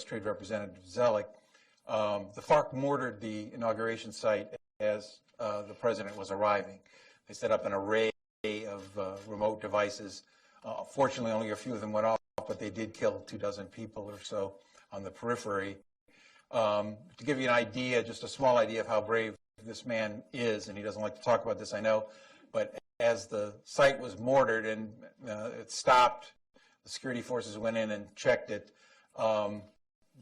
Trade Representative Zelik, the FARC mortared the inauguration site as the president was arriving. They set up an array of remote devices. Fortunately, only a few of them went off, but they did kill 24 people or so on the periphery. To give you an idea, just a small idea of how brave this man is, and he doesn't like to talk about this, I know, but as the site was mortared and it stopped, the security forces went in and checked it.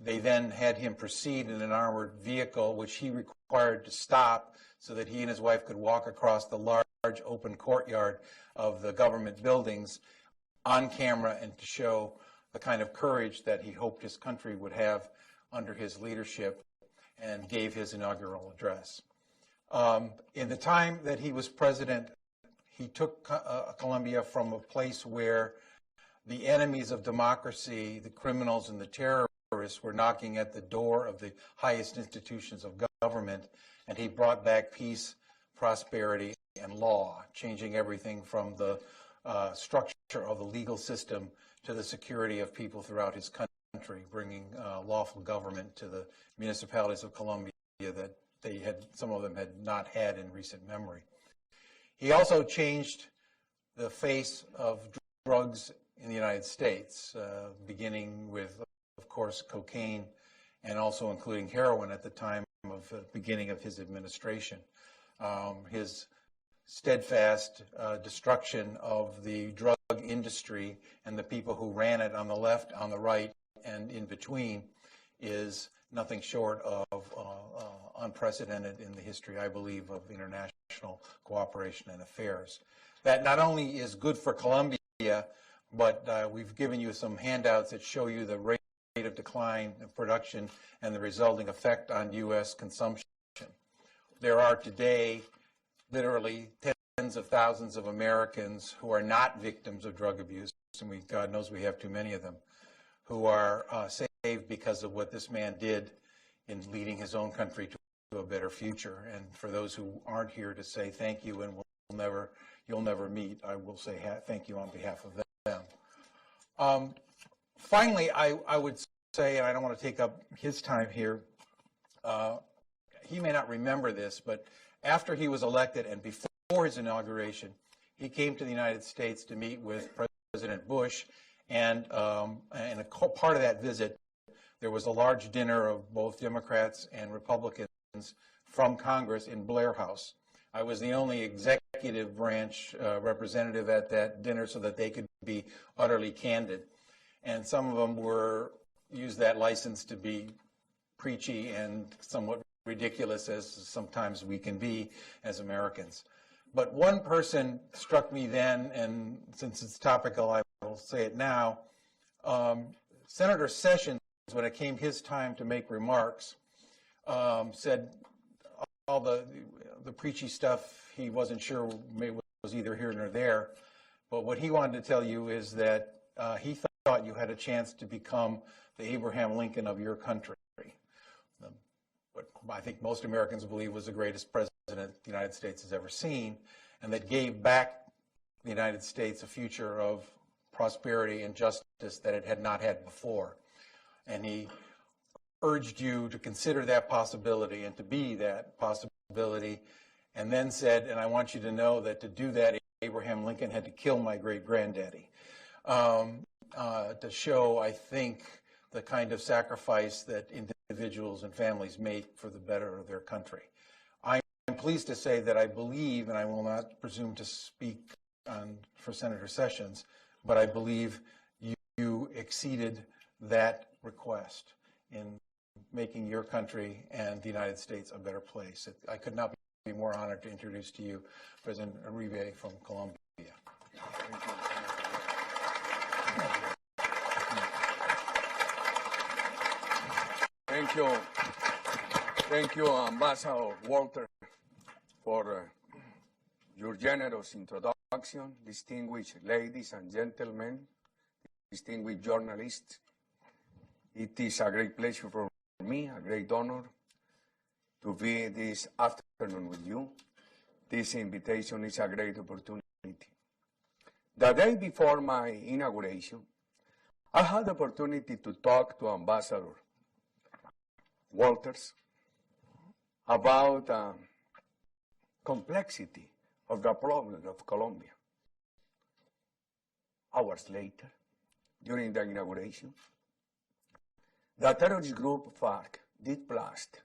They then had him proceed in an armored vehicle, which he required to stop so that he and his wife could walk across the large open courtyard of the government buildings on camera and to show the kind of courage that he hoped his country would have under his leadership, and gave his inaugural address. In the time that he was president, he took Colombia from a place where the enemies of democracy, the criminals and the terrorists, were knocking at the door of the highest institutions of government, and he brought back peace, prosperity, and law, changing everything from the structure of the legal system to the security of people throughout his country, bringing lawful government to the municipalities of Colombia that some of them had not had in recent memory. He also changed the face of drugs in the United States, beginning with, of course, cocaine, and also including heroin at the time of the beginning of his administration. His steadfast destruction of the drug industry and the people who ran it on the left, on the right, and in between is nothing short of unprecedented in the history, I believe, of international cooperation and affairs. That not only is good for Colombia, but we've given you some handouts that show you the rate of decline of production and the resulting effect on U.S. consumption. There are today literally tens of thousands of Americans who are not victims of drug abuse, and God knows we have too many of them, who are saved because of what this man did in leading his own country to a better future. And for those who aren't here to say thank you and you'll never meet, I will say thank you on behalf of them. Finally, I would say, and I don't want to take up his time here, he may not remember this, but after he was elected and before his inauguration, he came to the United States to meet with President Bush, and a part of that visit, there was a large dinner of both Democrats and Republicans from Congress in Blair House. I was the only executive branch representative at that dinner so that they could be utterly candid. And some of them used that license to be preachy and somewhat ridiculous, as sometimes we can be as Americans. But one person struck me then, and since it's topical, I will say it now. Senator Sessions, when it came his time to make remarks, said all the preachy stuff he wasn't sure was either here nor there. But what he wanted to tell you is that he thought you had a chance to become the Abraham Lincoln of your country. What I think most Americans believe was the greatest president the United States has ever seen, and that gave back the United States a future of prosperity and justice that it had not had before. And he urged you to consider that possibility and to be that possibility, and then said, and I want you to know that to do that, Abraham Lincoln had to kill my great-granddaddy, to show, I think, the kind of sacrifice that individuals and families make for the better of their country. I'm pleased to say that I believe, and I will not presume to speak for Senator Sessions, but I believe you exceeded that request in making your country and the United States a better place. I could not be more honored to introduce to you President Uribe from Colombia. Thank you. Thank you, Ambassador Walter, for your generous introduction, distinguished ladies and gentlemen, distinguished journalists. It is a great pleasure for me, a great honor, to be this afternoon with you. This invitation is a great opportunity. The day before my inauguration, I had the opportunity to talk to Ambassador Walters about the complexity of the problem of Colombia. Hours later, during the inauguration, the terrorist group FARC did blast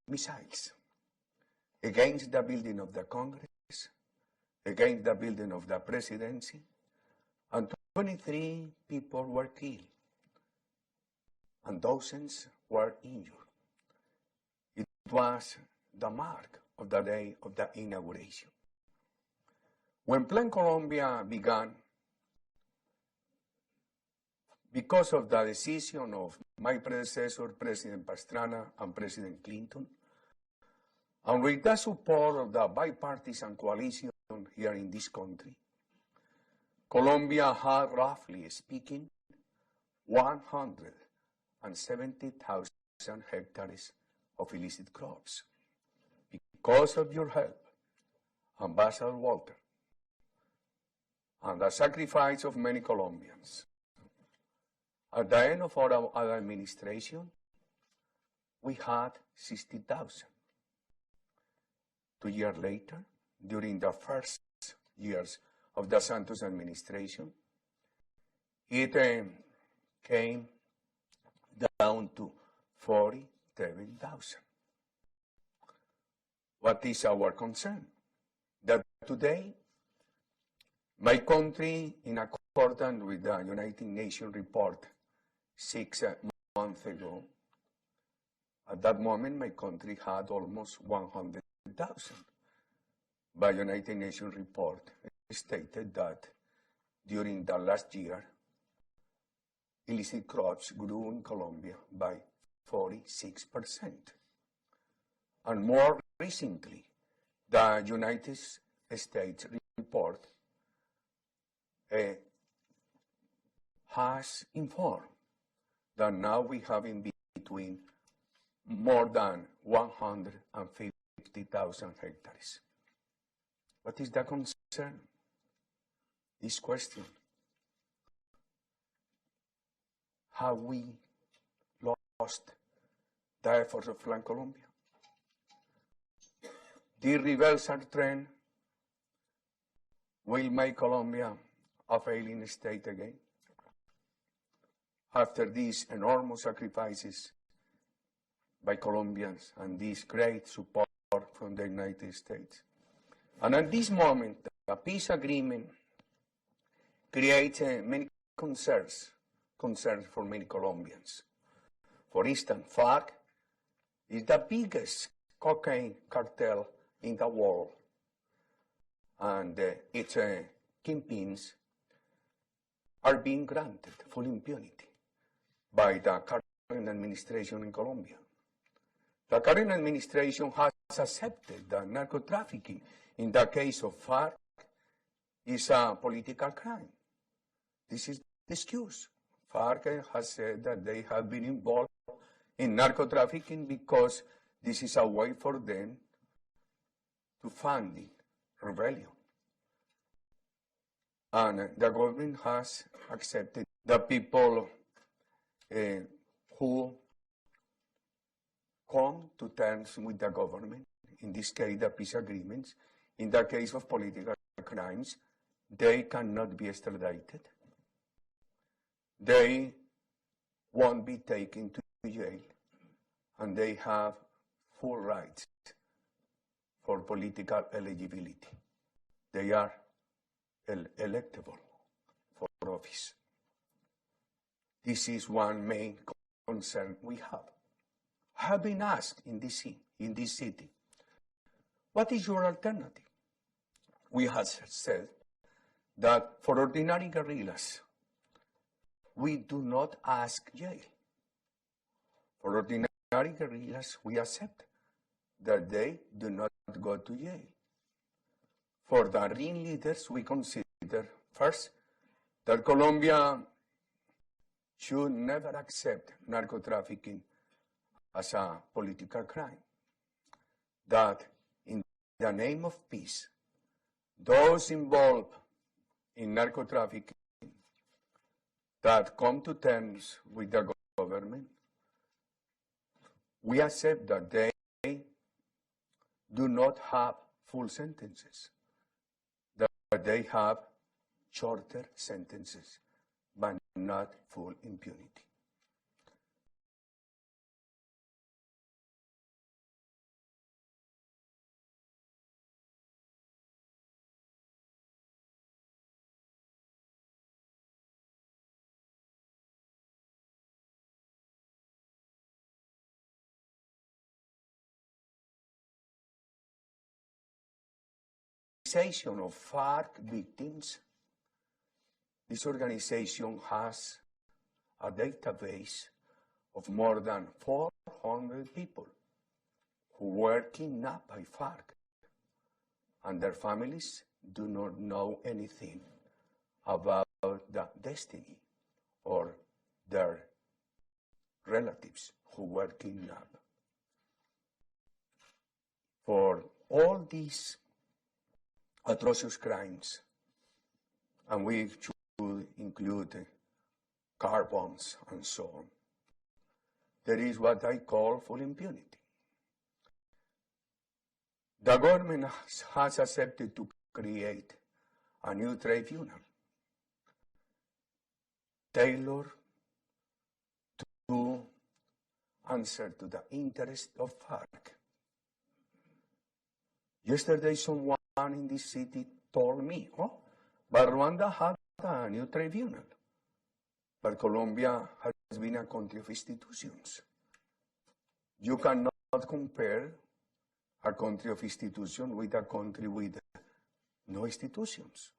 missiles against the building of the Congress, against the building of the presidency, and 23 people were killed, and dozens were injured. It was the mark of the day of the inauguration. When Plan Colombia began, because of the decision of my predecessor, President Pastrana and President Clinton, and with the support of the bipartisan coalition here in this country, Colombia had, roughly speaking, 170,000 hectares of illicit crops. Because of your help, Ambassador Walter, and the sacrifice of many Colombians, at the end of our administration, we had 60,000. 2 years later, during the first years of the Santos administration, it came down to 47,000. What is our concern? That today, my country, in accordance with the United Nations report 6 months ago, at that moment my country had almost 100,000. By United Nations report stated that during the last year, illicit crops grew in Colombia by 46%. And more recently, the United States report has informed that now we have in between more than 150,000 hectares. What is the concern? This question. Have we lost the efforts of Plan Colombia? The reversal trend will make Colombia a failing state again after these enormous sacrifices by Colombians and this great support from the United States. And at this moment, the peace agreement creates many concerns for many Colombians. For instance, FARC is the biggest cocaine cartel in the world, and its kingpins are being granted full impunity by the current administration in Colombia. The current administration has accepted that narco-trafficking in the case of FARC is a political crime. This is the excuse. FARC has said that they have been involved in narco-trafficking because this is a way for them to fund rebellion. And the government has accepted the people who come to terms with the government, in this case the peace agreements. In the case of political crimes, they cannot be extradited. They won't be taken to jail, and they have full rights for political eligibility. They are electable for office. This is one main concern we have. I have been asked in this city, what is your alternative? We have said that for ordinary guerrillas, we do not ask jail. For ordinary guerrillas, we accept that they do not go to jail. For the ringleaders, we consider, first, that Colombia should never accept narco-trafficking as a political crime. That in the name of peace, those involved in narco-trafficking that come to terms with the government, we accept that they do not have full sentences, that they have shorter sentences, but not full impunity. Of FARC victims, this organization has a database of more than 400 people who were kidnapped by FARC, and their families do not know anything about the destiny or their relatives who were kidnapped. For all these atrocious crimes, and we should include car bombs and so on, there is what I call full impunity. The government has accepted to create a new tribunal tailored to answer to the interest of FARC. Yesterday, someone in this city told me, but Rwanda had a new tribunal, but Colombia has been a country of institutions. You cannot compare a country of institutions with a country with no institutions.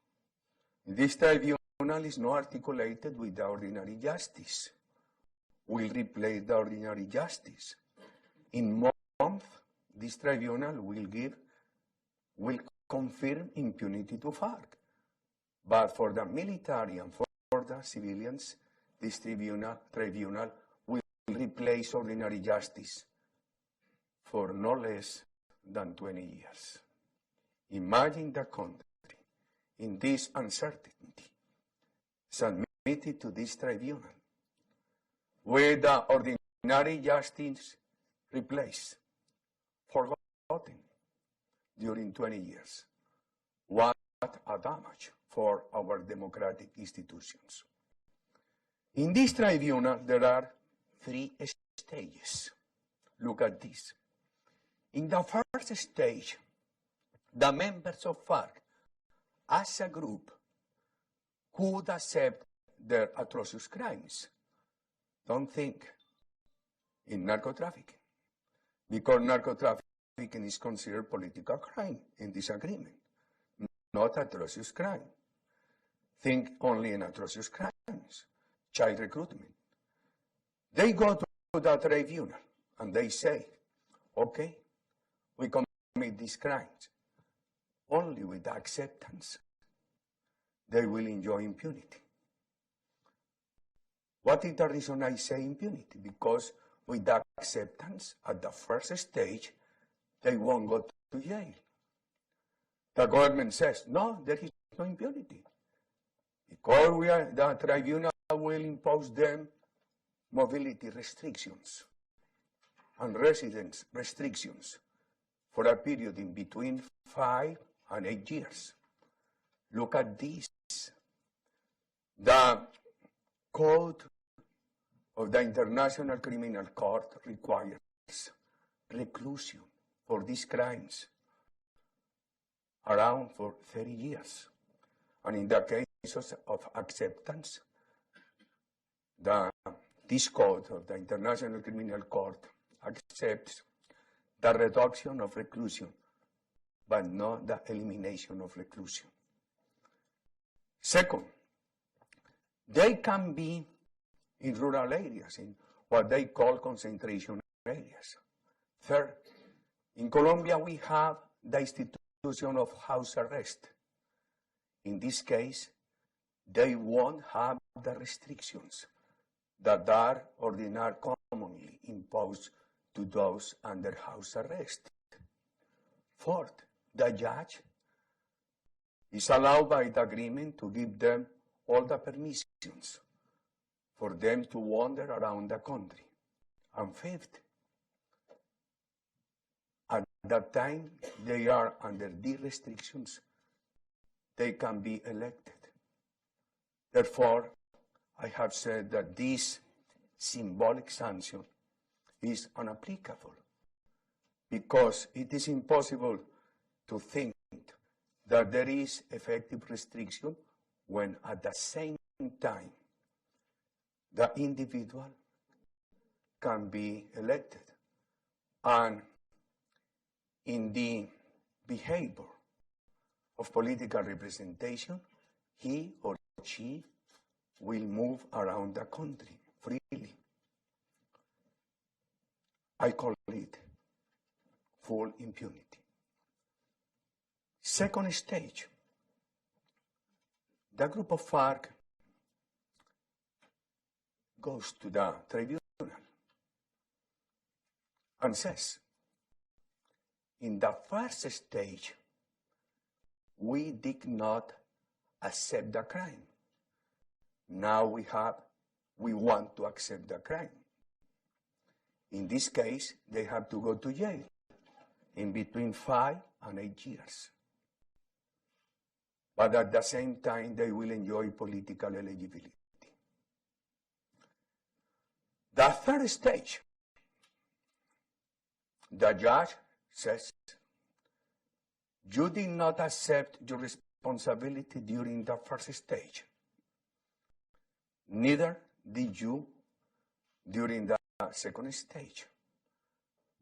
This tribunal is not articulated with the ordinary justice. Will replace the ordinary justice. In months, this tribunal will confirm impunity to FARC. But for the military and for the civilians, this tribunal will replace ordinary justice for no less than 20 years. Imagine the country in this uncertainty submitted to this tribunal with the ordinary justice replaced, forgotten during 20 years. What a damage for our democratic institutions. In this tribunal, there are 3 stages. Look at this. In the first stage, the members of FARC, as a group, could accept their atrocious crimes. Don't think in narco-trafficking, because narco-trafficking is considered political crime in this agreement, not atrocious crime. Think only in atrocious crimes, child recruitment. They go to the tribunal and they say, okay, we commit these crimes. Only with acceptance, they will enjoy impunity. What is the reason I say impunity? Because with the acceptance at the first stage, they won't go to jail. The government says, no, there is no impunity. Because the tribunal will impose them mobility restrictions and residence restrictions for a period in between 5 and 8 years. Look at this. The code of the International Criminal Court requires reclusion for these crimes around for 30 years. And in the cases of acceptance, this code of the International Criminal Court accepts the reduction of reclusion, but not the elimination of reclusion. Second, they can be in rural areas, in what they call concentration areas. Third, in Colombia, we have the institution of house arrest. In this case, they won't have the restrictions that are ordinarily commonly imposed to those under house arrest. Fourth, the judge is allowed by the agreement to give them all the permissions for them to wander around the country. And fifth, at that time, they are under these restrictions, they can be elected. Therefore, I have said that this symbolic sanction is unapplicable because it is impossible to think that there is effective restriction when at the same time the individual can be elected. And in the behavior of political representation, he or she will move around the country freely. I call it full impunity. Second stage, the group of FARC goes to the tribunal and says, in the first stage, we did not accept the crime. Now we want to accept the crime. In this case, they have to go to jail in between 5 and 8 years. But at the same time, they will enjoy political eligibility. The third stage, the judge says, you did not accept your responsibility during the first stage. Neither did you during the second stage.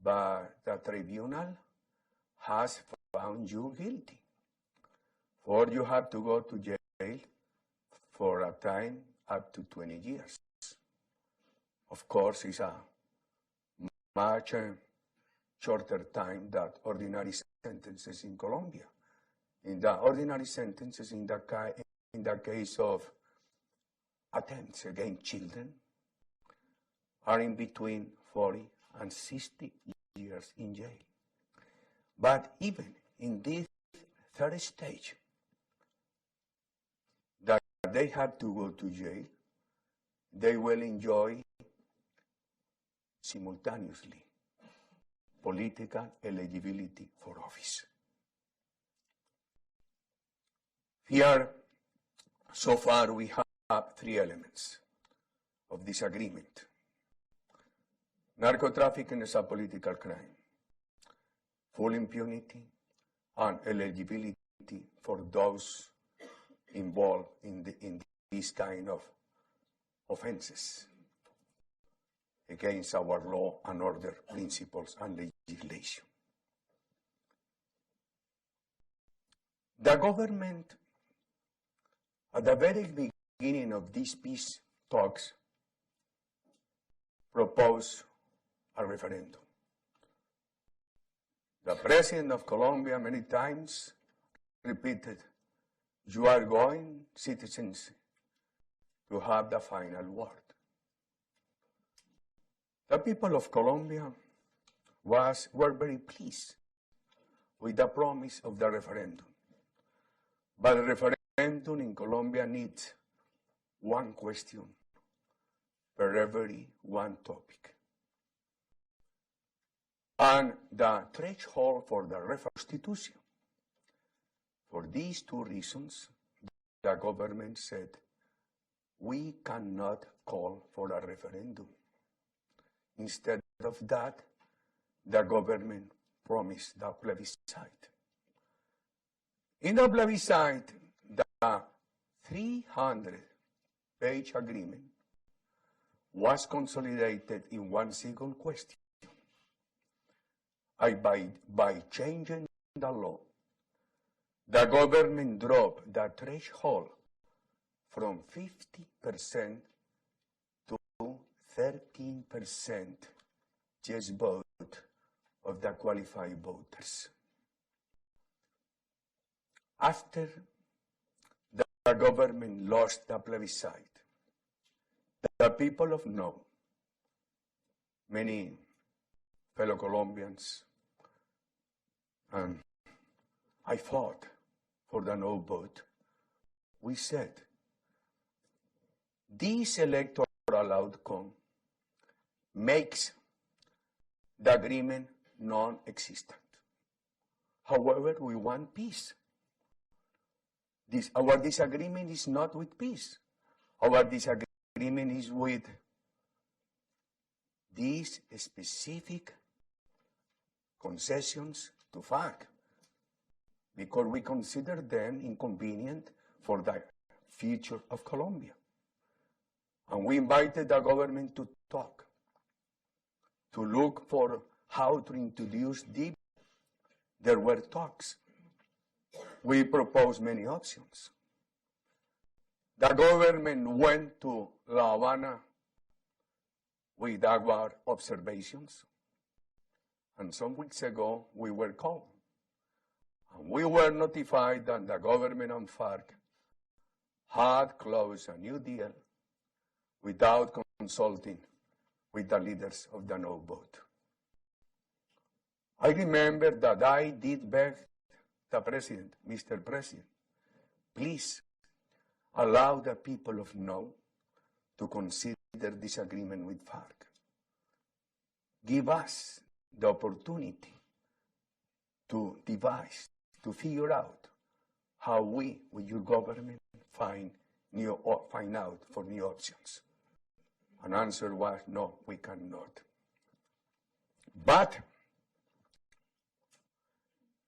But the tribunal has found you guilty. Or you have to go to jail for a time up to 20 years. Of course, it's a much shorter time than ordinary sentences in Colombia. In the ordinary sentences, in the case of attempts against children, are in between 40 and 60 years in jail. But even in this third stage, that they have to go to jail, they will enjoy simultaneously political eligibility for office. Here, so far, we have 3 elements of this agreement. Narco-trafficking is a political crime. Full impunity and eligibility for those involved in these kind of offenses against our law and order principles and legislation. The government, at the very beginning of these peace talks, proposed a referendum. The President of Colombia many times repeated, you are going, citizens, to have the final word. The people of Colombia were very pleased with the promise of the referendum. But the referendum in Colombia needs one question per every one topic. And the threshold for the Constitution. For these 2 reasons, the government said, we cannot call for a referendum. Instead of that, the government promised the plebiscite. In the plebiscite, the 300-page agreement was consolidated in one single question. By changing the law, the government dropped the threshold from 50% to 13% yes vote of the qualified voters. After the government lost the plebiscite, the people of No, many fellow Colombians, and I fought for the no vote. We said, this electoral electoral outcome makes the agreement non-existent. However, we want peace. Our disagreement is not with peace. Our disagreement is with these specific concessions to FARC, because we consider them inconvenient for the future of Colombia. And we invited the government to talk, to look for how to introduce deep. There were talks. We proposed many options. The government went to La Habana with our observations, and some weeks ago we were called. And we were notified that the government and FARC had closed a new deal without consulting with the leaders of the no vote. I remember that I did beg the President, Mr. President, please allow the people of no to consider this agreement with FARC. Give us the opportunity to devise, to figure out how we, with your government, find out for new options. An answer was, no, we cannot. But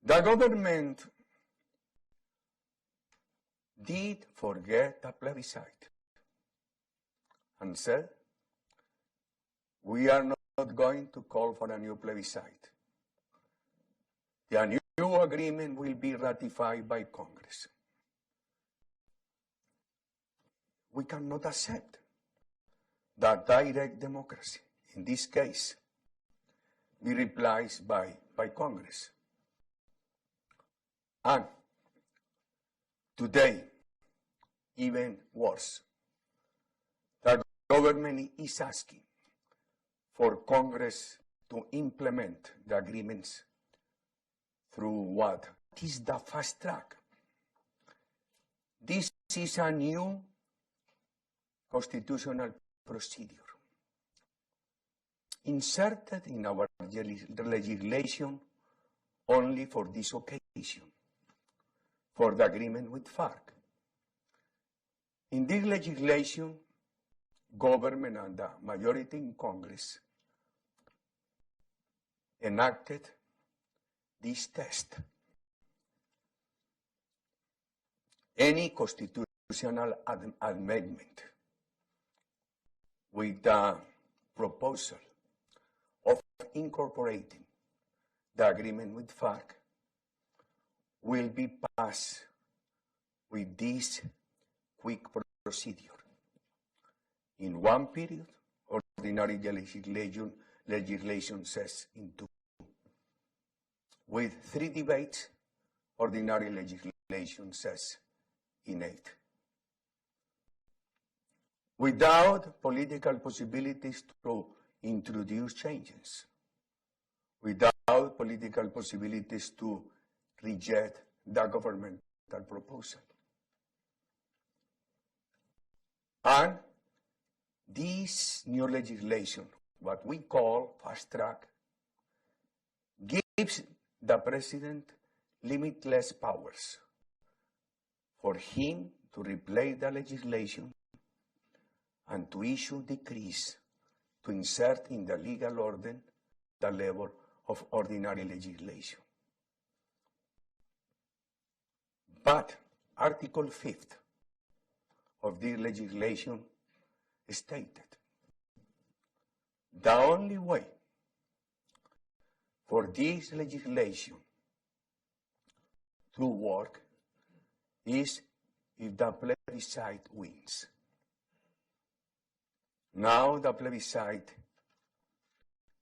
the government did forget the plebiscite and said, we are not going to call for a new plebiscite. The new agreement will be ratified by Congress. We cannot accept that direct democracy, in this case, be replaced by Congress. And today, even worse, the government is asking for Congress to implement the agreements through what is the fast track. This is a new constitutional procedure inserted in our legislation only for this occasion, for the agreement with FARC. In this legislation, government and the majority in Congress enacted this test. Any constitutional amendment with the proposal of incorporating the agreement with FARC will be passed with this quick procedure. In one period, ordinary legislation says in 2. With 3 debates, ordinary legislation says in 8. Without political possibilities to introduce changes, without political possibilities to reject the governmental proposal. And this new legislation, what we call fast track, gives the President limitless powers for him to replace the legislation and to issue decrees to insert in the legal order the level of ordinary legislation. But Article 5th of this legislation stated the only way for this legislation to work is if the plebiscite wins. Now the plebiscite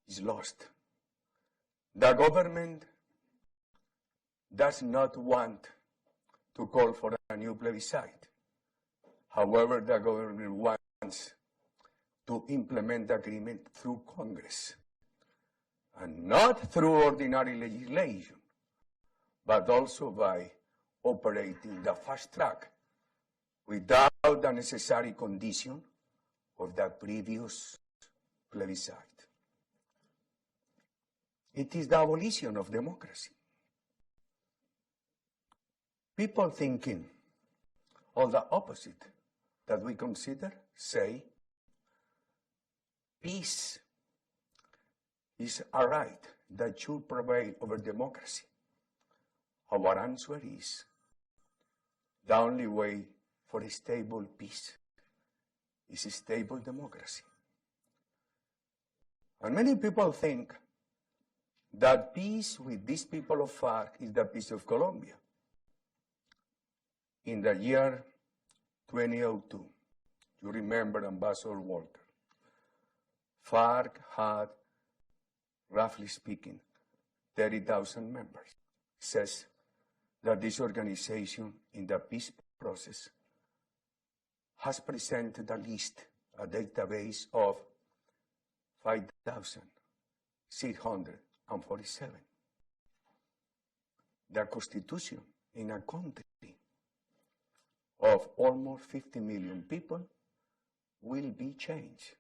is lost. The government does not want to call for a new plebiscite. However, the government wants to implement the agreement through Congress, and not through ordinary legislation, but also by operating the fast track without the necessary condition of the previous plebiscite. It is the abolition of democracy. People thinking all the opposite that we consider say peace is a right that should prevail over democracy. Our answer is the only way for a stable peace is a stable democracy. And many people think that peace with these people of FARC is the peace of Colombia. In the year 2002, you remember Ambassador Walter, FARC had, roughly speaking, 30,000 members. It says that this organization in the peace process has presented a list, a database of 5,647. The constitution in a country of almost 50 million people will be changed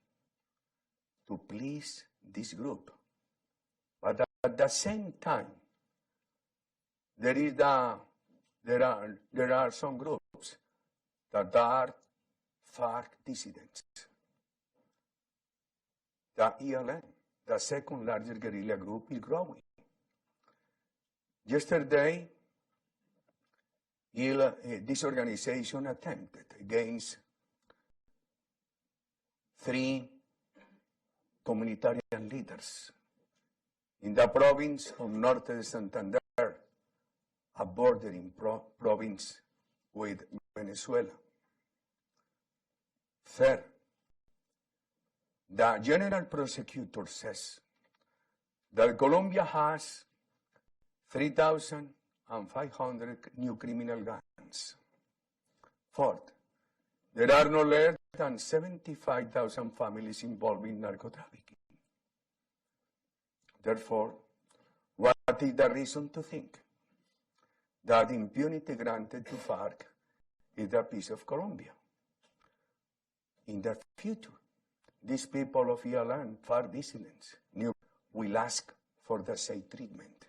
to please this group. But at the same time, there are some groups that are FARC dissidents. The ELN, the second largest guerrilla group, is growing. Yesterday, this organization attempted against 3 communitarian leaders in the province of Norte de Santander, a bordering province with Venezuela. Third, the general prosecutor says that Colombia has 3,500 new criminal gangs. Fourth, there are no less than 75,000 families involved in narco-trafficking. Therefore, what is the reason to think that impunity granted to FARC is the peace of Colombia? In the future, these people of ELN, FARC dissidents, will ask for the same treatment.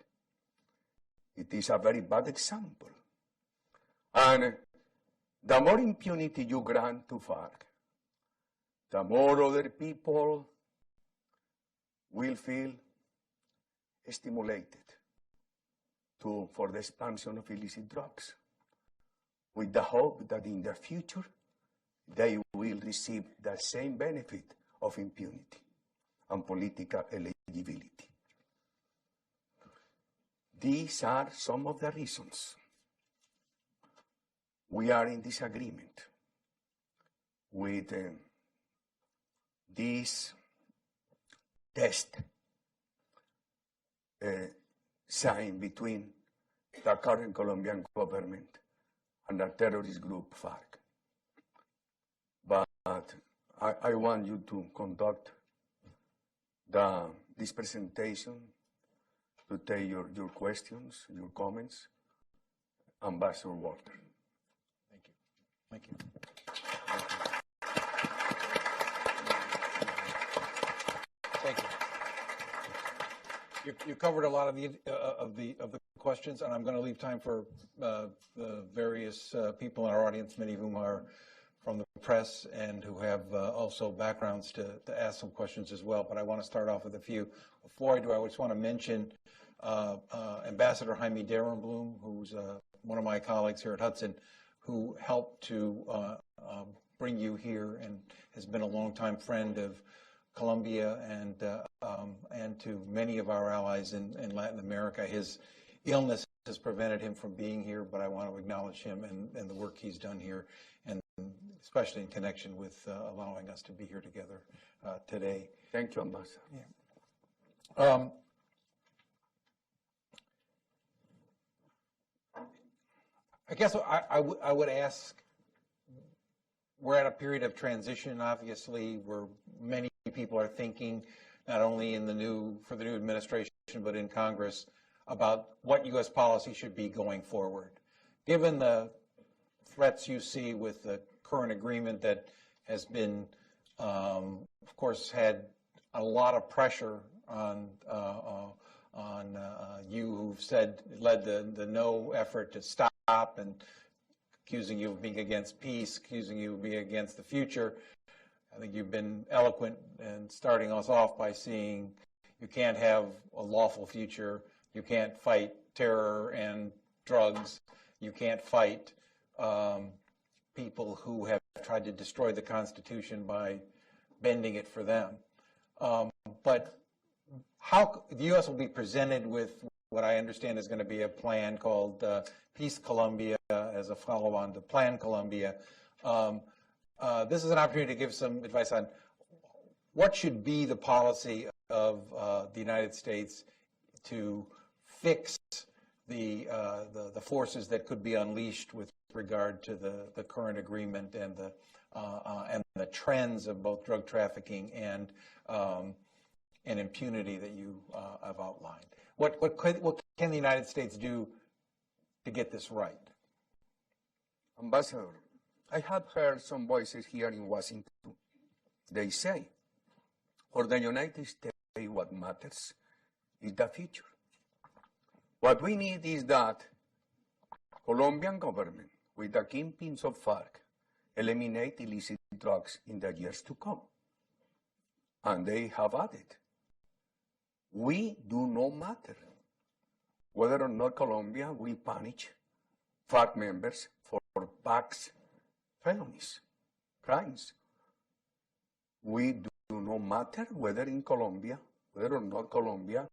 It is a very bad example. And the more impunity you grant to FARC, the more other people will feel stimulated for the expansion of illicit drugs, with the hope that in the future they will receive the same benefit of impunity and political eligibility. These are some of the reasons we are in disagreement with this test signed between the current Colombian government and the terrorist group FARC. But I want you to conduct this presentation, to take your questions, your comments. Ambassador Walter. Thank you. Thank you. Thank you. You covered a lot of the questions, and I'm going to leave time for the various people in our audience, many of whom are from the press and who have also backgrounds to ask some questions as well. But I want to start off with a few. Before I do, I just want to mention Ambassador Jaime Derenblum, who's one of my colleagues here at Hudson, who helped to bring you here and has been a longtime friend of Colombia and to many of our allies in Latin America. His illness has prevented him from being here, but I want to acknowledge him and the work he's done here, and especially in connection with allowing us to be here together today. Thank you, Ambassador. Yeah. I guess I would ask, we're at a period of transition, obviously, where many people are thinking, not only for the new administration, but in Congress, about what U.S. policy should be going forward. Given the threats you see with the current agreement that has been of course, had a lot of pressure on you, who've led the no effort to stop, and accusing you of being against peace, accusing you of being against the future. I think you've been eloquent in starting us off by saying you can't have a lawful future, you can't fight terror and drugs, you can't fight people who have tried to destroy the Constitution by bending it for them. But how the U.S. will be presented with what I understand is going to be a plan called Peace Colombia as a follow-on to Plan Colombia. This is an opportunity to give some advice on what should be the policy of the United States to fix the forces that could be unleashed with regard to the current agreement and the trends of both drug trafficking and impunity that you have outlined. What can the United States do to get this right? Ambassador, I have heard some voices here in Washington. They say, for the United States, what matters is the future. What we need is that Colombian government, with the kingpins of FARC, eliminate illicit drugs in the years to come. And they have added, we do not matter whether or not Colombia will punish FARC members for past felonies, crimes. We do not matter whether or not Colombia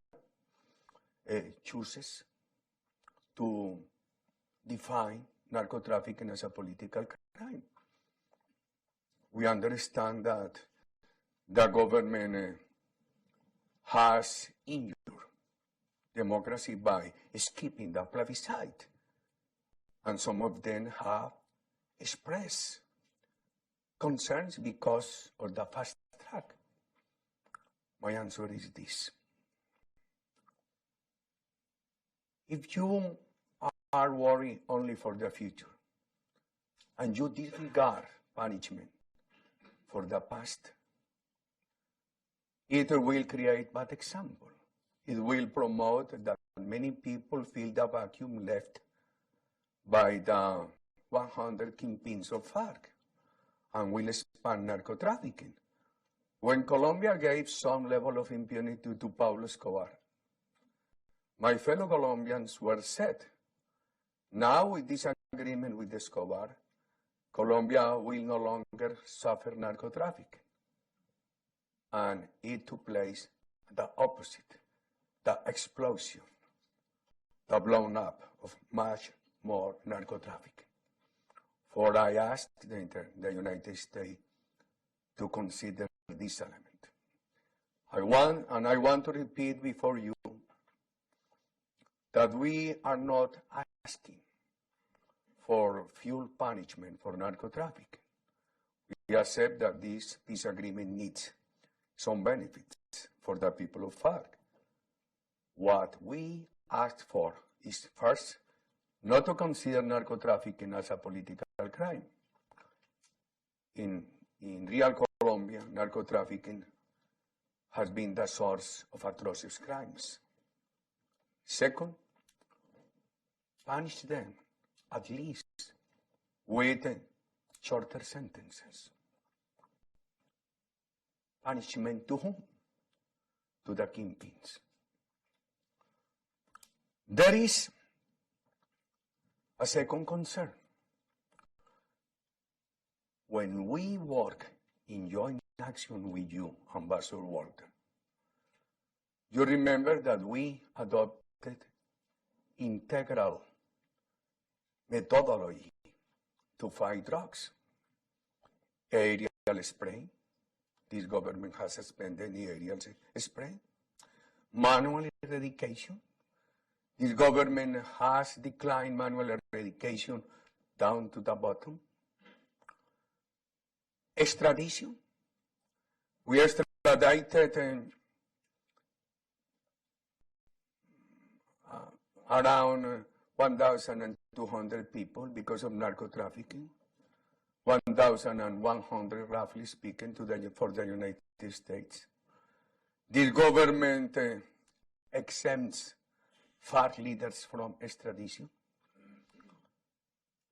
chooses to define narco-trafficking as a political crime. We understand that the government has injured democracy by skipping the plebiscite, and some of them have expressed concerns because of the fast track. My answer is this. If you are worried only for the future, and you disregard punishment for the past, it will create bad example. It will promote that many people fill the vacuum left by the 100 kingpins of FARC and will expand narco-trafficking. When Colombia gave some level of impunity to Pablo Escobar, my fellow Colombians were set. Now, with this agreement with Escobar, Colombia will no longer suffer narco-trafficking. And it took place the opposite, the explosion, the blown up of much more narco-trafficking. For I asked the United States to consider this element. I want to repeat before you that we are not asking for full punishment for narco-trafficking. We accept that this peace agreement needs some benefits for the people of FARC. What we asked for is, first, not to consider narco-trafficking as a political crime. In real Colombia, narco-trafficking has been the source of atrocious crimes. Second, punish them at least with shorter sentences. Punishment to whom? To the kingpins. There is a second concern. When we work in joint action with you, Ambassador Walter, you remember that we adopted integral methodology to fight drugs. Aerial spraying. This government has suspended the aerial spray. Manual eradication. This government has declined manual eradication down to the bottom. Extradition. We extradited around 1,200 people because of narco-trafficking. 1,100, roughly speaking, for the United States. This government exempts FARC leaders from extradition.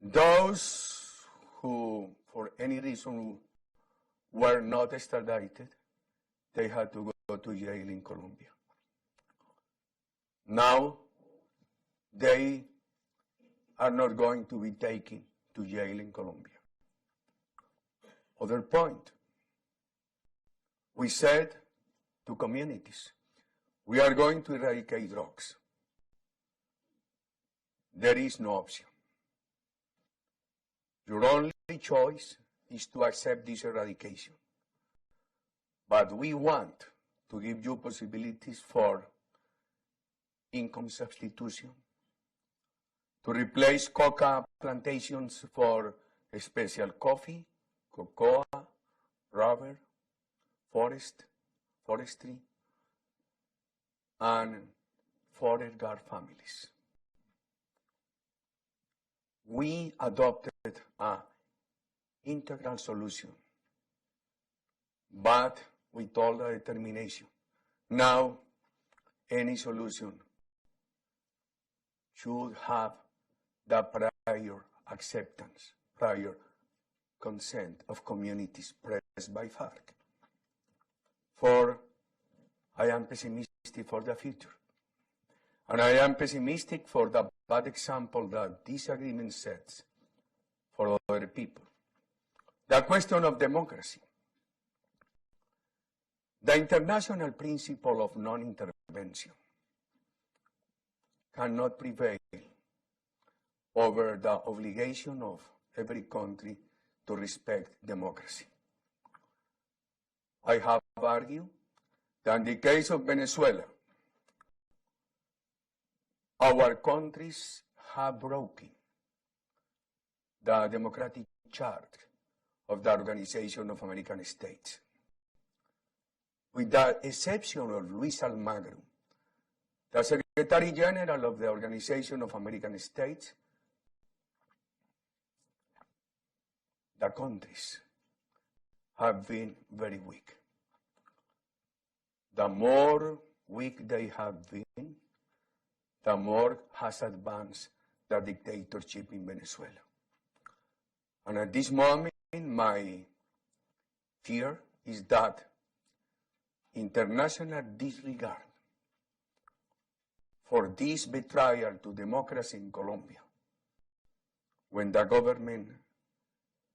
Those who, for any reason, were not extradited, they had to go to jail in Colombia. Now, they are not going to be taken to jail in Colombia. Other point, we said to communities, we are going to eradicate drugs. There is no option. Your only choice is to accept this eradication. But we want to give you possibilities for income substitution, to replace coca plantations for special coffee, cocoa, rubber, forestry, and forest guard families. We adopted an integral solution, but with all the determination. Now, any solution should have the prior acceptance, prior consent of communities pressed by FARC. For I am pessimistic for the future. And I am pessimistic for the bad example that this agreement sets for other people. The question of democracy. The international principle of non-intervention cannot prevail over the obligation of every country to respect democracy. I have argued that in the case of Venezuela, our countries have broken the democratic charter of the Organization of American States. With the exception of Luis Almagro, the Secretary General of the Organization of American States, the countries have been very weak. The more weak they have been, the more has advanced the dictatorship in Venezuela. And at this moment, my fear is that international disregard for this betrayal to democracy in Colombia, when the government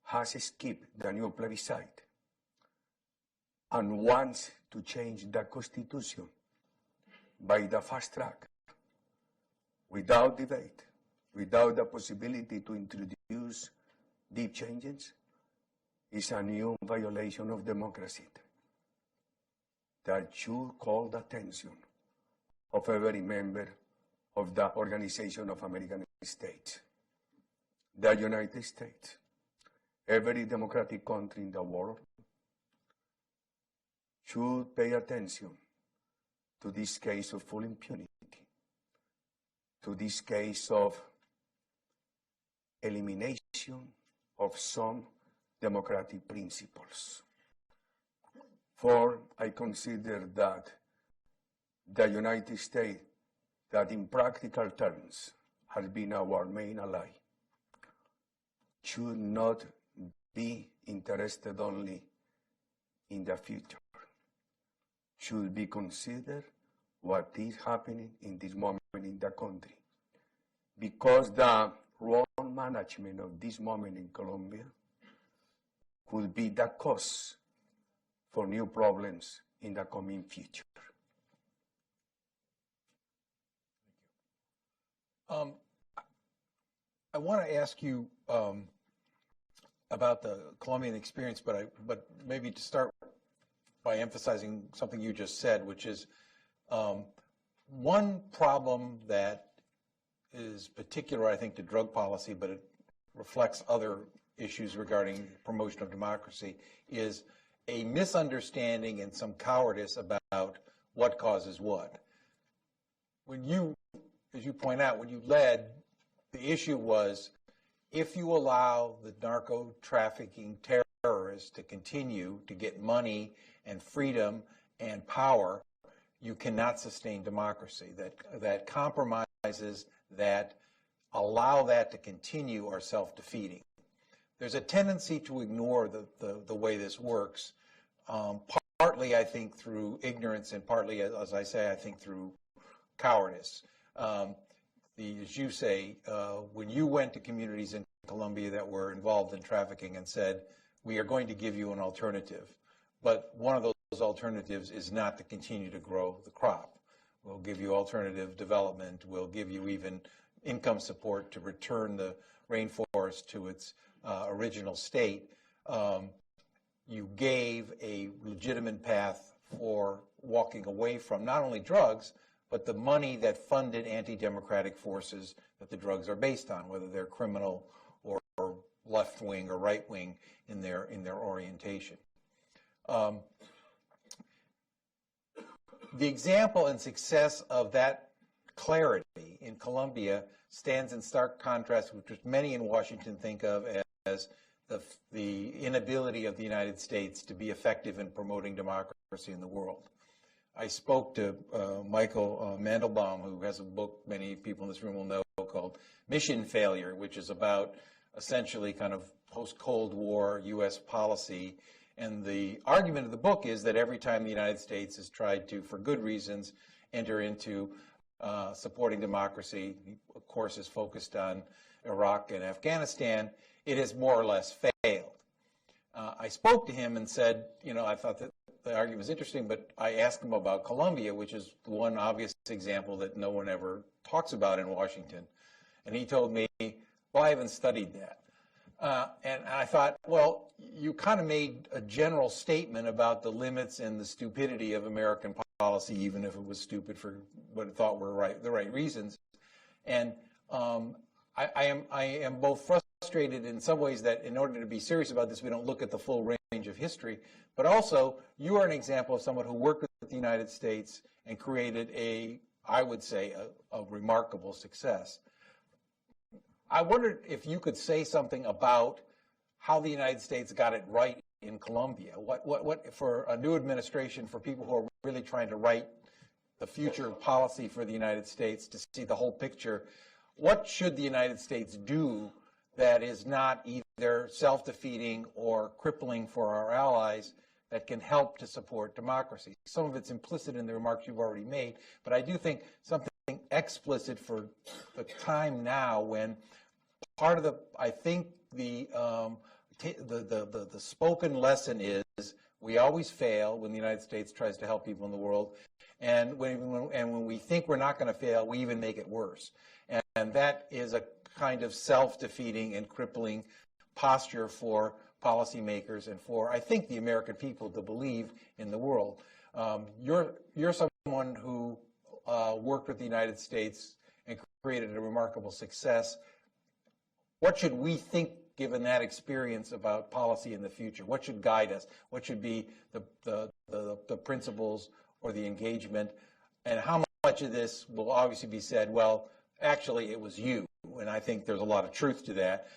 has skipped the new plebiscite and wants to change the constitution by the fast track, without debate, without the possibility to introduce deep changes, is a new violation of democracy that should call the attention of every member of the Organization of American States, the United States, every democratic country in the world should pay attention to this case of full impunity, to this case of elimination of some democratic principles. For I consider that the United States, that in practical terms has been our main ally, should not be interested only in the future, should be considered what is happening in this moment in the country. Because the wrong management of this moment in Colombia could be the cause for new problems in the coming future. I want to ask you about the Colombian experience, but maybe to start by emphasizing something you just said, which is one problem that is particular, I think, to drug policy, but it reflects other issues regarding promotion of democracy, is a misunderstanding and some cowardice about what causes what. When you, as you point out, when you led, the issue was if you allow the narco trafficking terrorists to continue to get money and freedom and power, you cannot sustain democracy. That compromises that allow that to continue are self-defeating. There's a tendency to ignore the way this works, partly, I think, through ignorance and partly, as I say, I think, through cowardice. As you say, when you went to communities in Colombia that were involved in trafficking and said, we are going to give you an alternative, but one of those alternatives is not to continue to grow the crop. We'll give you alternative development. We'll give you even income support to return the rainforest to its original state. You gave a legitimate path for walking away from not only drugs, but the money that funded anti-democratic forces that the drugs are based on, whether they're criminal or left-wing or right-wing in their orientation. The example and success of that clarity in Colombia stands in stark contrast with what many in Washington think of as the inability of the United States to be effective in promoting democracy in the world. I spoke to Michael Mandelbaum, who has a book many people in this room will know called Mission Failure, which is about essentially kind of post-Cold War U.S. policy. And the argument of the book is that every time the United States has tried to, for good reasons, enter into supporting democracy, he, of course, is focused on Iraq and Afghanistan, it has more or less failed. I spoke to him and said, you know, I thought that the argument was interesting, but I asked him about Colombia, which is one obvious example that no one ever talks about in Washington. And he told me, well, I haven't studied that. And I thought, well, you kind of made a general statement about the limits and the stupidity of American policy, even if it was stupid for what it thought were the right reasons. And I am both frustrated in some ways that in order to be serious about this, we don't look at the full range of history, but also you are an example of someone who worked with the United States and created I would say, a remarkable success. I wondered if you could say something about how the United States got it right in Colombia. What for a new administration, for people who are really trying to write the future policy for the United States, to see the whole picture, what should the United States do that is not either self-defeating or crippling for our allies that can help to support democracy? Some of it's implicit in the remarks you've already made, but I do think something explicit for the time now when part of I think the spoken lesson is we always fail when the United States tries to help people in the world, and when we think we're not going to fail, we even make it worse. And that is a kind of self-defeating and crippling posture for policymakers and for, I think, the American people to believe in the world. You're someone who worked with the United States and created a remarkable success. What should we think, given that experience, about policy in the future? What should guide us? What should be the principles or the engagement? And how much of this will obviously be said, well, actually, it was you. And I think there's a lot of truth to that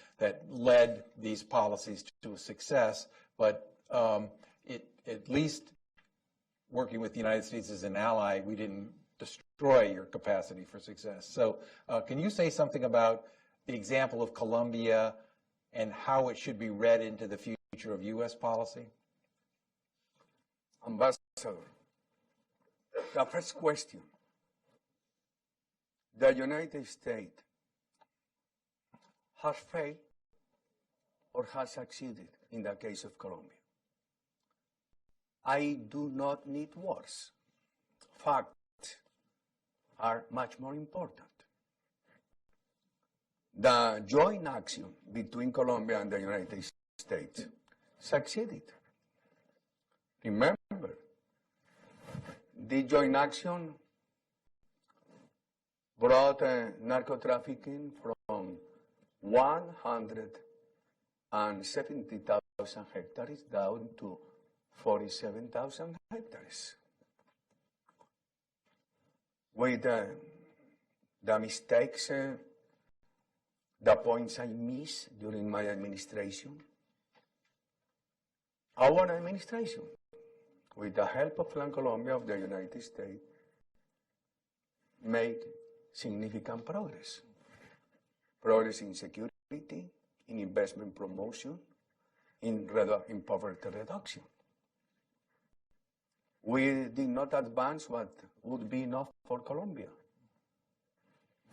led these policies to a success. But at least working with the United States as an ally, we didn't destroy your capacity for success. So can you say something about the example of Colombia and how it should be read into the future of U.S. policy? Ambassador, the first question. The United States has failed or has succeeded in the case of Colombia. I do not need words. Facts are much more important. The joint action between Colombia and the United States succeeded. Remember, the joint action brought narco-trafficking from 170,000 hectares down to 47,000 hectares. With the mistakes the points I missed during my administration. Our administration, with the help of Colombia of the United States, made significant progress. Progress in security, in investment promotion, in poverty reduction. We did not advance what would be enough for Colombia.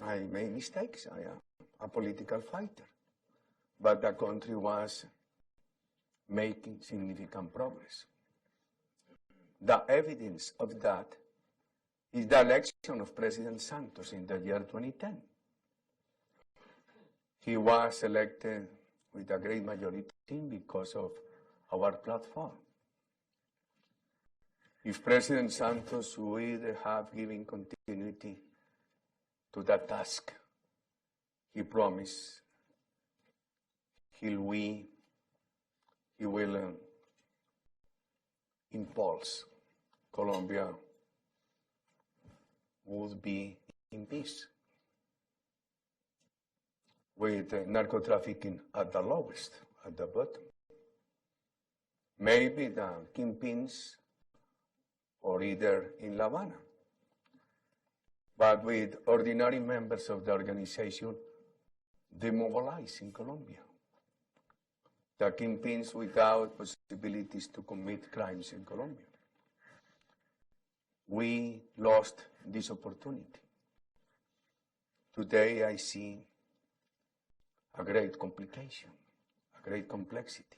I made mistakes. I am a political fighter. But the country was making significant progress. The evidence of that is the election of President Santos in the year 2010. He was elected with a great majority because of our platform. If President Santos would have given continuity to that task, he promised he will impulse Colombia would be in peace, with narco-trafficking at the lowest, at the bottom. Maybe the kingpins or either in La Habana, but with ordinary members of the organization demobilized in Colombia. The kingpins without possibilities to commit crimes in Colombia. We lost this opportunity. Today I see a great complication, a great complexity.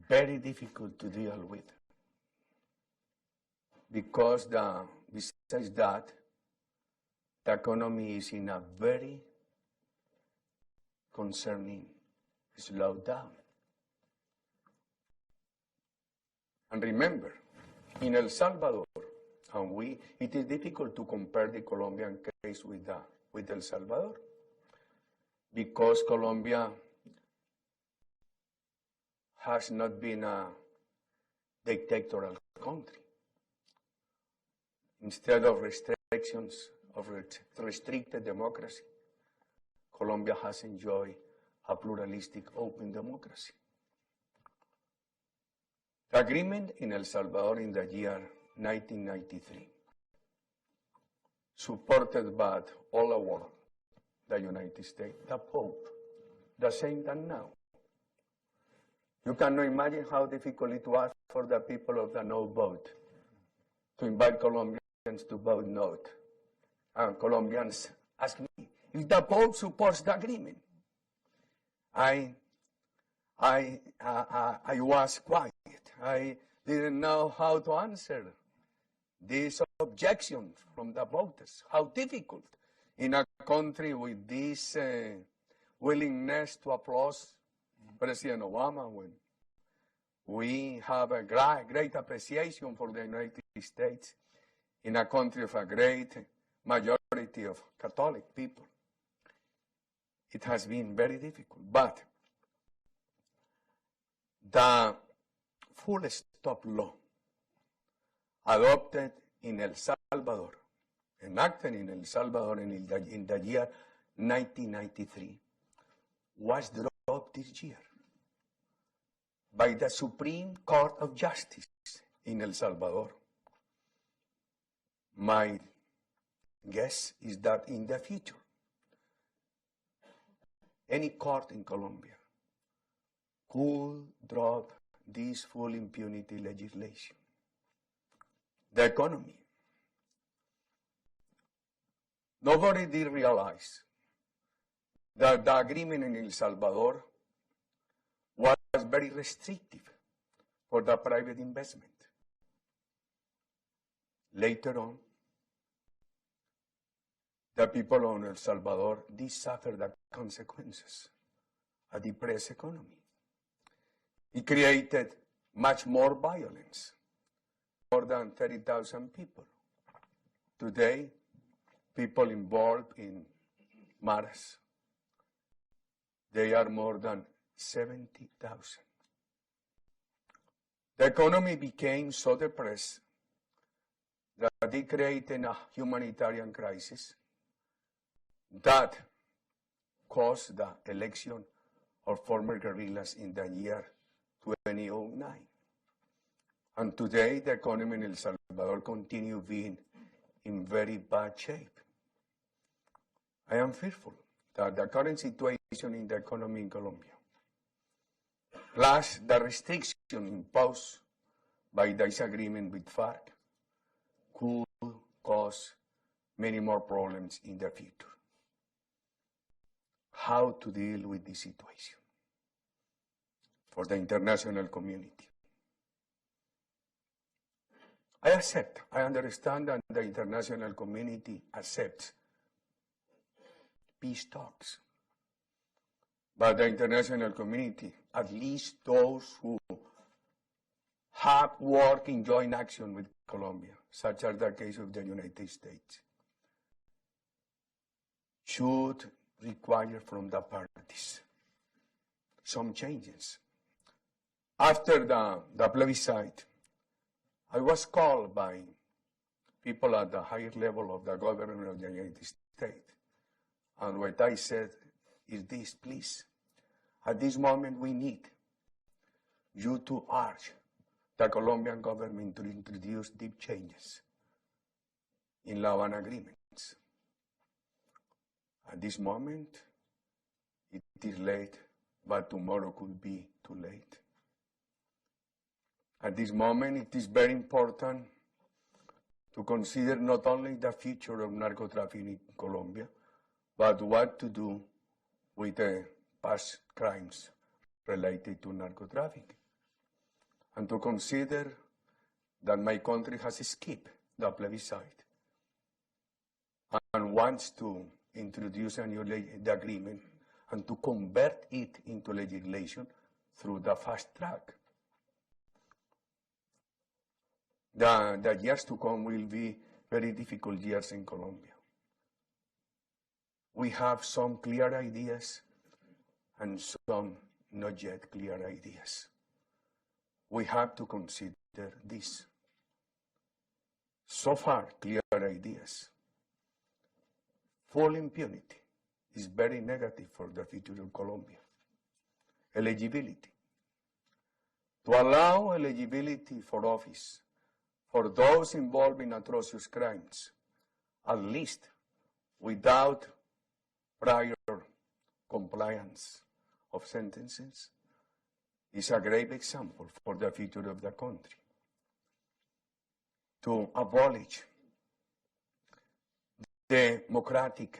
Very difficult to deal with, because besides that, the economy is in a very concerning slowdown. And remember, in El Salvador, it is difficult to compare the Colombian case with El Salvador, because Colombia has not been a dictatorial country. Instead of restrictions, of restricted democracy, Colombia has enjoyed a pluralistic, open democracy. The agreement in El Salvador in the year 1993, supported by all the world, the United States, the Pope, the same than now. You cannot imagine how difficult it was for the people of the no vote to invite Colombians to vote no. And Colombians ask me, if the Pope supports the agreement, I was quiet. I didn't know how to answer this objection from the voters. How difficult in a country with this willingness to applaud President Obama, when we have a great appreciation for the United States in a country of a great majority of Catholic people. It has been very difficult, but the full stop law adopted in El Salvador, enacted in El Salvador in the year 1993, was dropped this year by the Supreme Court of Justice in El Salvador. My guess is that in the future, any court in Colombia could drop this full impunity legislation. The economy. Nobody did realize that the agreement in El Salvador was very restrictive for the private investment. Later on, the people of El Salvador did suffer the consequences, a depressed economy. It created much more violence, more than 30,000 people. Today, people involved in matters, they are more than 70,000. The economy became so depressed that it created a humanitarian crisis that caused the election of former guerrillas in the year 2009. And today, the economy in El Salvador continues being in very bad shape. I am fearful that the current situation in the economy in Colombia, plus the restriction imposed by this agreement with FARC, could cause many more problems in the future. How to deal with this situation for the international community? I understand that the international community accepts peace talks. But the international community, at least those who have worked in joint action with Colombia, such as the case of the United States, should require from the parties some changes. After the plebiscite, I was called by people at the higher level of the government of the United States. And what I said is this: please, at this moment we need you to urge the Colombian government to introduce deep changes in La Habana agreements. At this moment, it is late, but tomorrow could be too late. At this moment, it is very important to consider not only the future of narco-trafficking in Colombia, but what to do with the past crimes related to narco-trafficking. And to consider that my country has skipped the plebiscite and wants to introduce a new agreement and to convert it into legislation through the fast track. The years to come will be very difficult years in Colombia. We have some clear ideas and some not yet clear ideas. We have to consider this. So far, clear ideas. Full impunity is very negative for the future of Colombia. Eligibility. To allow eligibility for office for those involved in atrocious crimes, at least without prior compliance of sentences, is a great example for the future of the country. To abolish democratic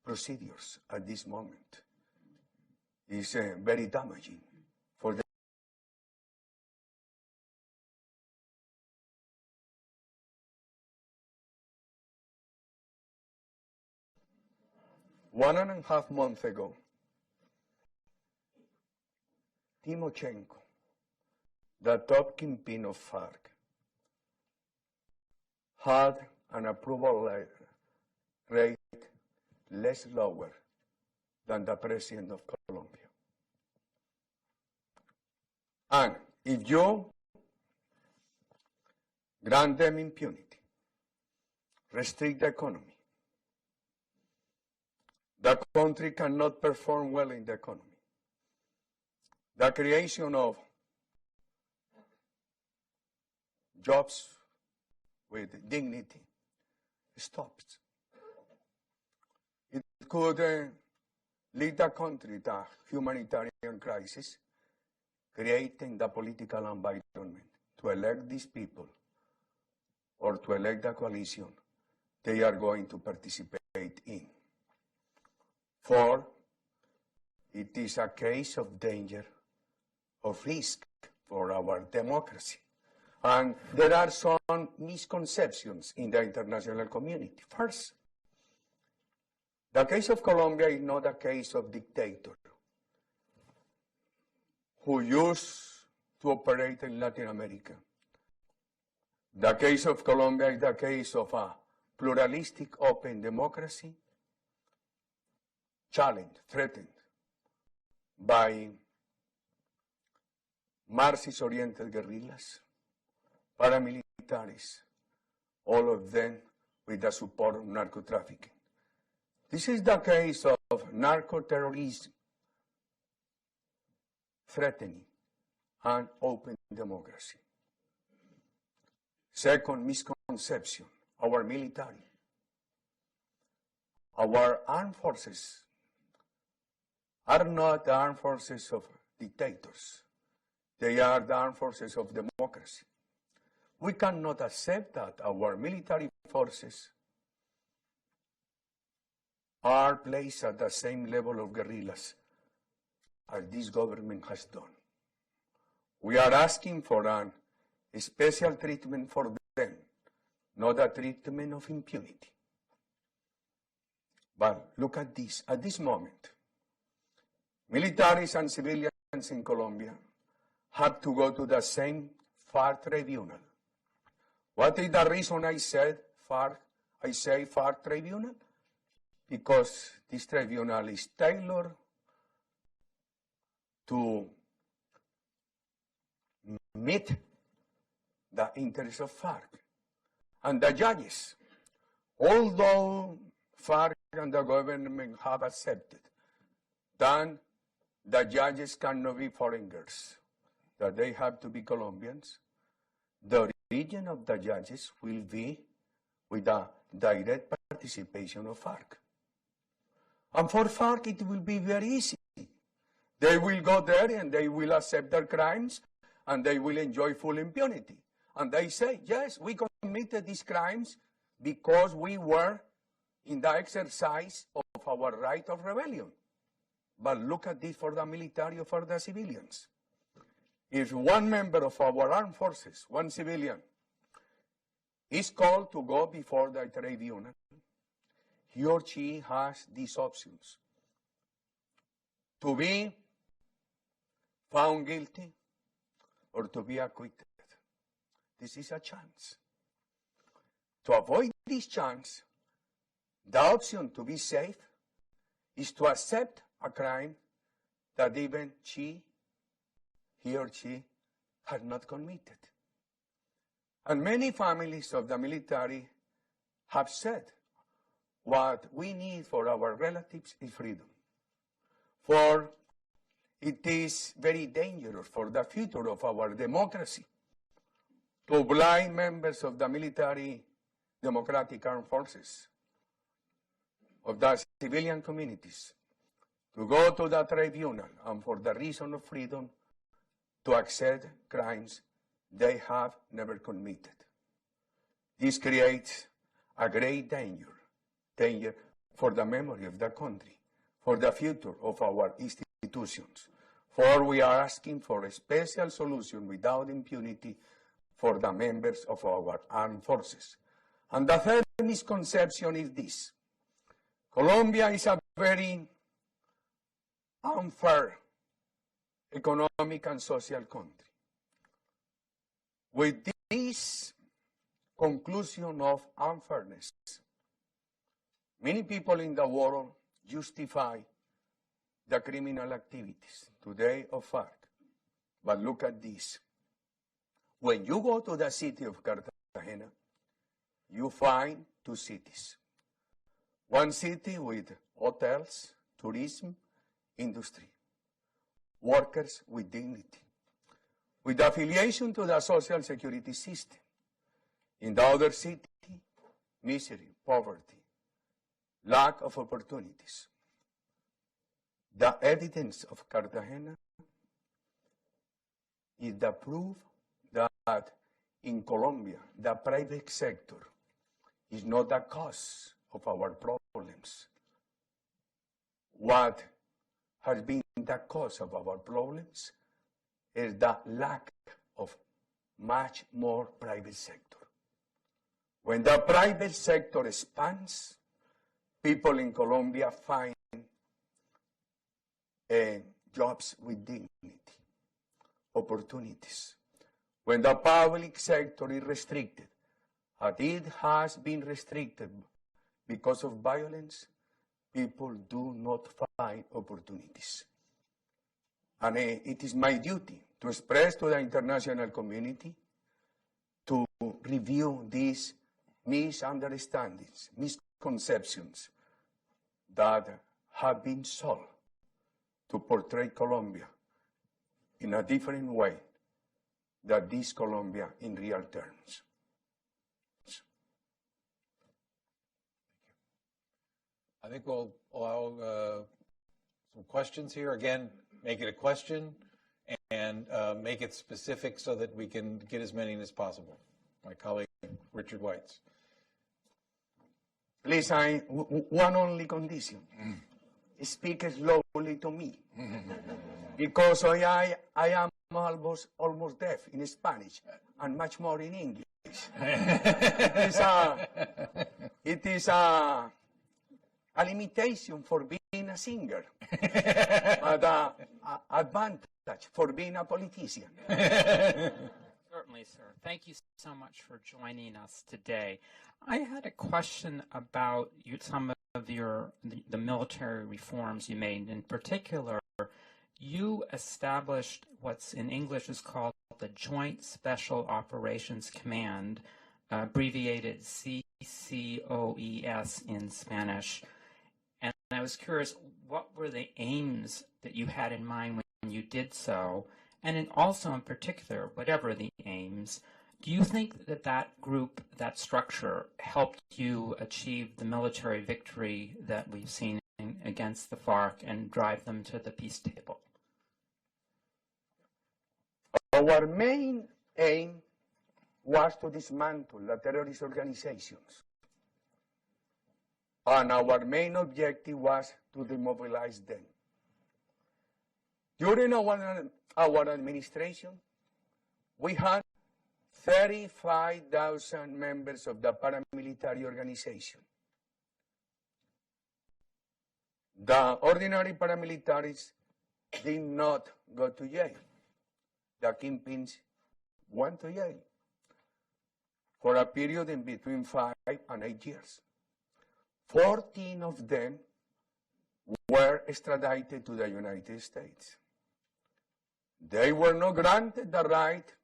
procedures at this moment is very damaging for the 1.5 months ago, Timochenko, the top kingpin of FARC, had an approval rate less lower than the President of Colombia. And if you grant them impunity, restrict the economy, the country cannot perform well in the economy. The creation of jobs with dignity stops. It could lead the country to a humanitarian crisis, creating the political environment to elect these people or to elect the coalition they are going to participate in. For it is a case of danger, of risk for our democracy. And there are some misconceptions in the international community. First, the case of Colombia is not a case of dictator who used to operate in Latin America. The case of Colombia is the case of a pluralistic, open democracy challenged, threatened by Marxist-oriented guerrillas, paramilitaries, all of them with the support of narco-trafficking. This is the case of narco-terrorism threatening an open democracy. Second misconception, our military. Our armed forces are not the armed forces of dictators. They are the armed forces of democracy. We cannot accept that our military forces are placed at the same level of guerrillas as this government has done. We are asking for a special treatment for them, not a treatment of impunity. But look at this. At this moment, militaries and civilians in Colombia have to go to the same FARC tribunal. What is the reason I say FARC tribunal? Because this tribunal is tailored to meet the interests of FARC. And the judges, although FARC and the government have accepted, then the judges cannot be foreigners, that they have to be Colombians. The origin of the judges will be with the direct participation of FARC. And for FARC, it will be very easy. They will go there and they will accept their crimes and they will enjoy full impunity. And they say, yes, we committed these crimes because we were in the exercise of our right of rebellion. But look at this for the military or for the civilians. If one member of our armed forces, one civilian, is called to go before the tribunal, he or she has these options: to be found guilty or to be acquitted. This is a chance. To avoid this chance, the option to be safe is to accept a crime that even he or she had not committed. And many families of the military have said, what we need for our relatives is freedom. For it is very dangerous for the future of our democracy to blind members of the military democratic armed forces, of the civilian communities, to go to the tribunal and for the reason of freedom to accept crimes they have never committed. This creates a great danger for the memory of the country, for the future of our institutions. For we are asking for a special solution without impunity for the members of our armed forces. And the third misconception is this: Colombia is a very unfair economic and social country. With this conclusion of unfairness, many people in the world justify the criminal activities today of FARC. But look at this. When you go to the city of Cartagena, you find two cities. One city with hotels, tourism, industry, workers with dignity, with affiliation to the social security system. In the other city, misery, poverty, lack of opportunities. The evidence of Cartagena is the proof that in Colombia, the private sector is not the cause of our problems. What has been the cause of our problems is the lack of much more private sector. When the private sector expands, people in Colombia find jobs with dignity, opportunities. When the public sector is restricted, and it has been restricted because of violence, people do not find opportunities. And it is my duty to express to the international community to review this misunderstandings, misconceptions that have been sold to portray Colombia in a different way than this Colombia in real terms. I think we'll allow some questions here. Again, make it a question and make it specific so that we can get as many as possible. My colleague, Richard Weitz. Please, one only condition. Speak slowly to me. Because I am almost deaf in Spanish and much more in English. It is a limitation for being a singer, but an advantage for being a politician. Certainly, sir. Thank you so much for joining us today. I had a question about some of the military reforms you made. In particular, you established what's in English is called the Joint Special Operations Command, abbreviated CCOES in Spanish. And I was curious, what were the aims that you had in mind when you did so? And also in particular, whatever the aims, do you think that that group, that structure, helped you achieve the military victory that we've seen against the FARC and drive them to the peace table? Our main aim was to dismantle the terrorist organizations. And our main objective was to demobilize them. During our administration, we had 35,000 members of the paramilitary organization. The ordinary paramilitaries did not go to jail. The kingpins went to jail for a period in between 5 and 8 years. 14 of them were extradited to the United States. They were not granted the right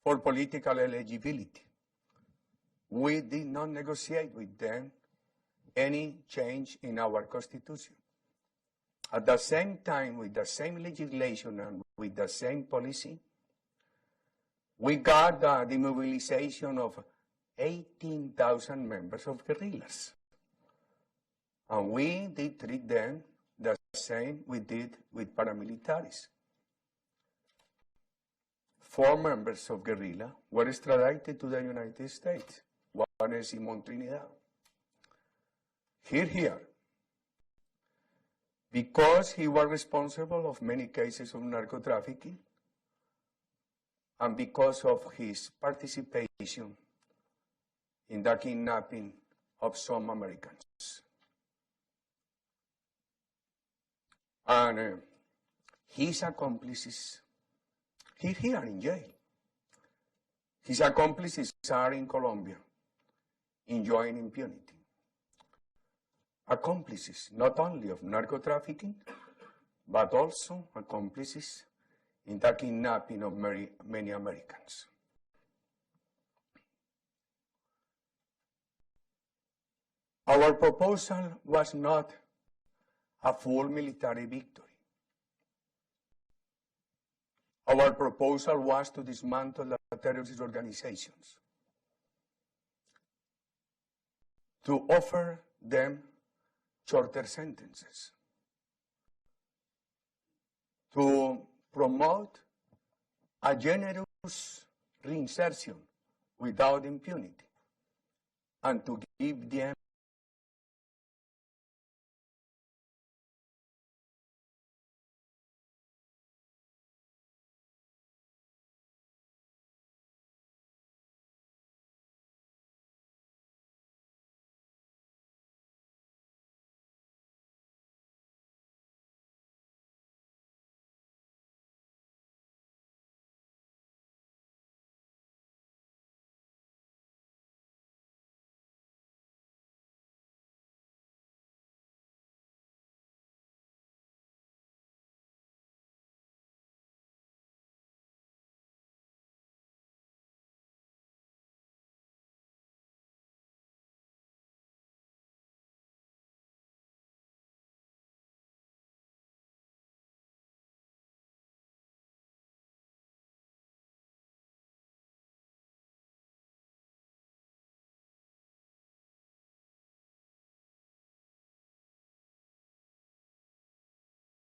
for political eligibility. We did not negotiate with them any change in our Constitution. At the same time, with the same legislation and with the same policy, we got the demobilization of 18,000 members of guerrillas. And we did treat them the same we did with paramilitaries. 4 members of guerrilla were extradited to the United States. One is Simon Trinidad. Here. Because he was responsible of many cases of narco-trafficking and because of his participation in the kidnapping of some Americans. And his accomplices, he's here in jail. His accomplices are in Colombia, enjoying impunity. Accomplices not only of narco-trafficking, but also accomplices in the kidnapping of many Americans. Our proposal was not a full military victory. Our proposal was to dismantle the terrorist organizations, to offer them shorter sentences, to promote a generous reinsertion without impunity, and to give them